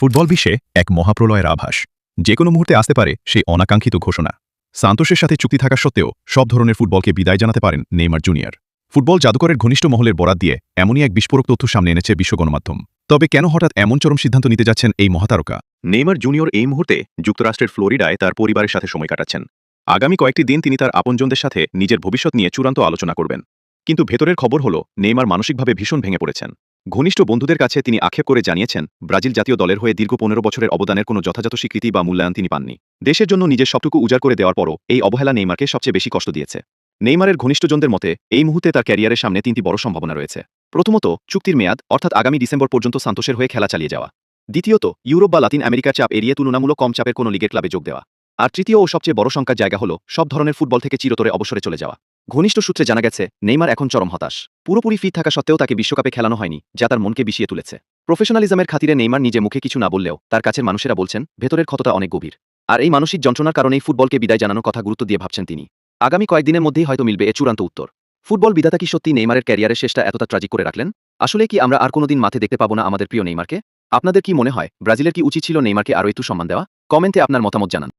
Football বিশ্বে এক মহাপ্রলয়ের আভাস। যে কোনো মুহূর্তে আসতে পারে সেই অনাকাঙ্ক্ষিত ঘোষণা। সান্তোসের সাথে চুক্তি থাকা সত্ত্বেও সব ধরনের ফুটবলকে বিদায় জানাতে পারেন নেইমার জুনিয়র। ফুটবল জাদুকরের ঘনিষ্ঠ মহলের বরাত দিয়ে এমনই এক বিস্ফোরক তথ্য সামনে এনেছে বিশ্ব গণমাধ্যম। তবে কেন হঠাৎ এমন চরম সিদ্ধান্ত নিতে যাচ্ছেন এই মহাতারকা? নেইমার জুনিয়র এই মুহূর্তে যুক্তরাষ্ট্রের ফ্লোরিডায় তার পরিবারের সাথে সময় কাটাচ্ছেন। আগামী কয়েকটি দিন তিনি তার আপনজনদের সাথে নিজের ভবিষ্যৎ নিয়ে চূড়ান্ত আলোচনা করবেন। কিন্তু ভেতরের খবর হল নেইমার মানসিকভাবে ভীষণ ভেঙে পড়েছেন। ঘনিষ্ঠ বন্ধুদের কাছে তিনি আক্ষেপ করে জানিয়েছেন, ব্রাজিল জাতীয় দলের হয়ে দীর্ঘ 15 বছরের অবদানের কোনো যথাযথ স্বীকৃতি বা মূল্যায়ন তিনি পাননি। দেশের জন্য নিজের সবটুকু উজাড় করে দেওয়ার পরও এই অবহেলা নেইমারকে সবচেয়ে বেশি কষ্ট দিয়েছে। নেইমারের ঘনিষ্ঠজনদের মতে এই মুহূর্তে তার ক্যারিয়ারের সামনে তিনটি বড় সম্ভাবনা রয়েছে। প্রথমত, চুক্তির মেয়াদ অর্থাৎ আগামী ডিসেম্বর পর্যন্ত সান্তোসের হয়ে খেলা চালিয়ে যাওয়া। দ্বিতীয়ত, ইউরোপ বা লাতিন আমেরিকার চাপ এড়িয়ে তুলনামূলক কম চাপের কোনো লিগের ক্লাবে যোগ দেওয়া। আর তৃতীয় ও সবচেয়ে বড় সংখ্যার জায়গা হল সব ধরনের ফুটবল থেকে চিরতরে অবসরে চলে যাওয়া। ঘনিষ্ঠ সূত্রে জানা গেছে, নেইমার এখন চরম হতাশ। পুরোপুরি ফিট থাকা সত্ত্বেও তাকে বিশ্বকাপে খেলানো হয়নি, যা তার মনকে বিষিয়ে তুলেছে। প্রফেশনালিজমের খাতিরে নেইমার নিজে মুখে কিছু না বললেও তার কাছের মানুষেরা বলছেন ভেতরের ক্ষতটা অনেক গভীর। আর এই মানসিক যন্ত্রণার কারণেই ফুটবলকে বিদায় জানানোর কথা গুরুত্ব দিয়ে ভাবছেন তিনি। আগামী কয়েকদিনের মধ্যেই হয়তো মিলবে এর চূড়ান্ত উত্তর। ফুটবল বিধাতা কি সত্যি নেইমারের ক্যারিয়ারের শেষটা এতটা ট্র্যাজিক করে রাখলেন? আসলে কি আমরা আর কোনোদিন মাঠে দেখতে পাবো না আমাদের প্রিয় নেইমারকে? আপনাদের কি মনে হয়, ব্রাজিলের কি উচিত ছিল নেইমারকে আরও একটু সম্মান দেওয়া? কমেন্টে আপনার মতামত জানান।